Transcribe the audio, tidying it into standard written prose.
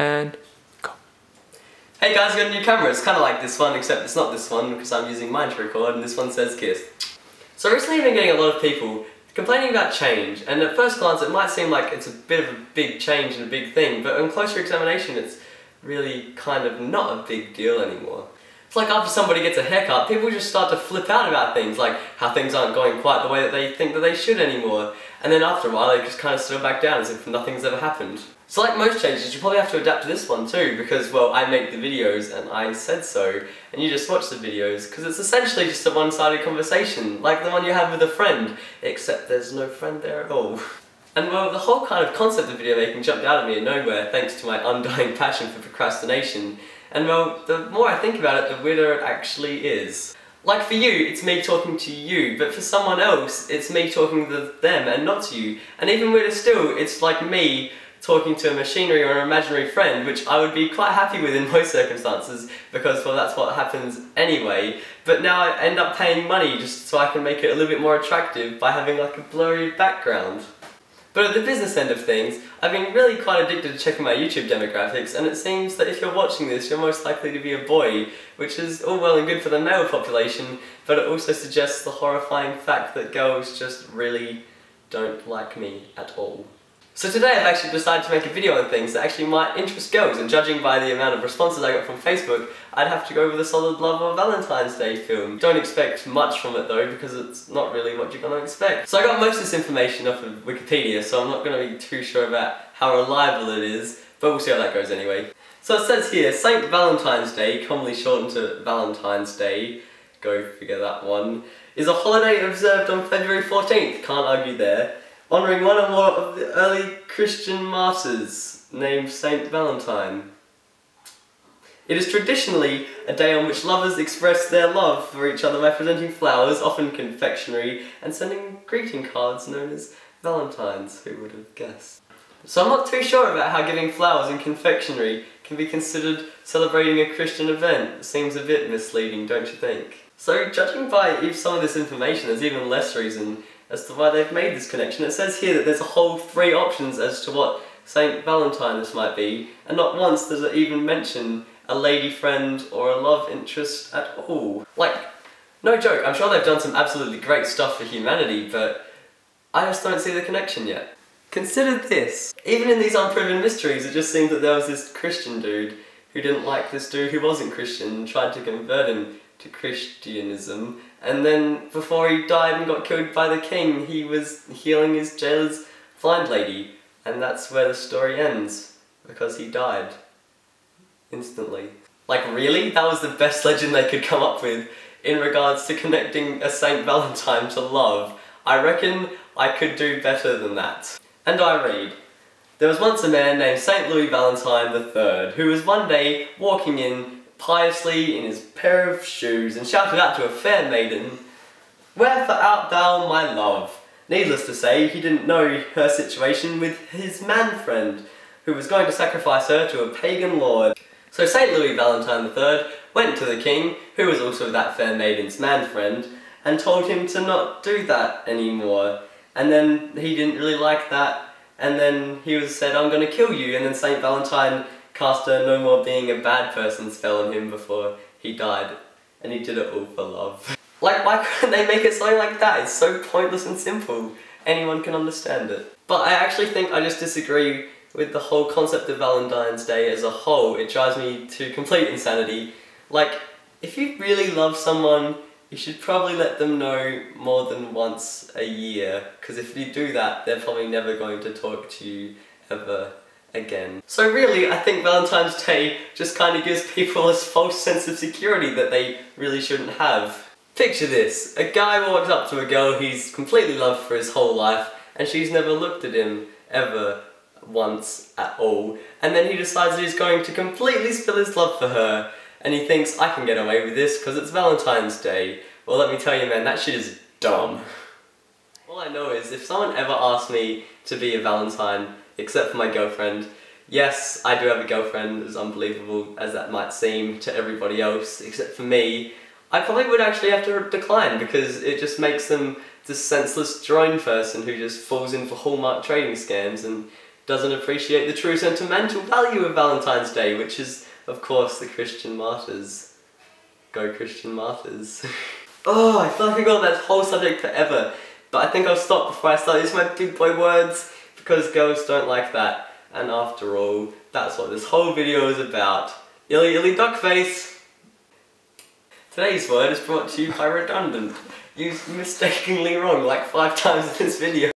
and go. Hey guys, I got a new camera. It's kind of like this one, except it's not this one because I'm using mine to record, and this one says kiss. So recently I've been getting a lot of people complaining about change, and at first glance it might seem like it's a bit of a big change and a big thing, but on closer examination it's really kind of not a big deal anymore. It's like after somebody gets a haircut, people just start to flip out about things, like how things aren't going quite the way that they think that they should anymore. And then after a while they just kind of settle back down as if nothing's ever happened. So like most changes, you probably have to adapt to this one too, because, well, I make the videos and I said so, and you just watch the videos, because it's essentially just a one-sided conversation, like the one you have with a friend, except there's no friend there at all. And well, the whole kind of concept of video making jumped out at me in nowhere thanks to my undying passion for procrastination. And well, the more I think about it, the weirder it actually is. Like for you, it's me talking to you, but for someone else, it's me talking to them and not to you. And even weirder still, it's like me talking to a machinery or an imaginary friend, which I would be quite happy with in most circumstances, because, well, that's what happens anyway. But now I end up paying money just so I can make it a little bit more attractive by having like a blurry background. But at the business end of things, I've been really quite addicted to checking my YouTube demographics, and it seems that if you're watching this, you're most likely to be a boy, which is all well and good for the male population, but it also suggests the horrifying fact that girls just really don't like me at all. So today I've actually decided to make a video on things that actually might interest girls, and judging by the amount of responses I got from Facebook, I'd have to go with a solid love of a Valentine's Day film. Don't expect much from it though, because it's not really what you're going to expect. So I got most of this information off of Wikipedia, so I'm not going to be too sure about how reliable it is, but we'll see how that goes anyway. So it says here, St. Valentine's Day, commonly shortened to Valentine's Day, go figure that one, is a holiday observed on February 14th, can't argue there, honouring one or more of the early Christian martyrs, named Saint Valentine. It is traditionally a day on which lovers express their love for each other by presenting flowers, often confectionery, and sending greeting cards known as Valentines, who would have guessed. So I'm not too sure about how giving flowers and confectionery can be considered celebrating a Christian event. It seems a bit misleading, don't you think? So judging by some of this information, there's even less reason as to why they've made this connection. It says here that there's a whole 3 options as to what Saint Valentine this might be, and not once does it even mention a lady friend or a love interest at all. Like, no joke, I'm sure they've done some absolutely great stuff for humanity, but I just don't see the connection yet. Consider this. Even in these unproven mysteries, it just seems that there was this Christian dude who didn't like this dude who wasn't Christian and tried to convert him to Christianism, and then before he died and got killed by the king, he was healing his jailer's blind lady, and that's where the story ends, because he died instantly. Like, really? That was the best legend they could come up with in regards to connecting a Saint Valentine to love. I reckon I could do better than that. And I read, there was once a man named St. Louis Valentine III, who was one day walking in piously in his pair of shoes, and shouted out to a fair maiden, "Wherefore art thou, my love?" Needless to say, he didn't know her situation with his man friend, who was going to sacrifice her to a pagan lord. So St. Louis Valentine III went to the king, who was also that fair maiden's man friend, and told him to not do that anymore. And then he didn't really like that, and then he said, "I'm going to kill you," and then St. Valentine cast a no more being a bad person spell on him before he died, and he did it all for love. Like, why couldn't they make it something like that? It's so pointless and simple. Anyone can understand it. But I actually think I just disagree with the whole concept of Valentine's Day as a whole. It drives me to complete insanity. Like, if you really love someone, you should probably let them know more than once a year, because if you do that, they're probably never going to talk to you ever again. So really, I think Valentine's Day just kind of gives people this false sense of security that they really shouldn't have. Picture this, a guy walks up to a girl he's completely loved for his whole life, and she's never looked at him ever once at all, and then he decides he's going to completely spill his love for her, and he thinks, I can get away with this because it's Valentine's Day. Well, let me tell you, man, that shit is dumb. All I know is, if someone ever asked me to be a Valentine, except for my girlfriend, yes, I do have a girlfriend, as unbelievable as that might seem to everybody else, except for me, I probably would actually have to decline, because it just makes them this senseless drone person who just falls in for Hallmark trading scams and doesn't appreciate the true sentimental value of Valentine's Day, which is, of course, the Christian martyrs. Go Christian martyrs. Oh, I feel like I got that whole subject forever, but I think I'll stop before I start using my big boy words, because girls don't like that. And after all, that's what this whole video is about. Illy illy duckface! Today's word is brought to you by redundant. Used mistakenly wrong like 5 times in this video.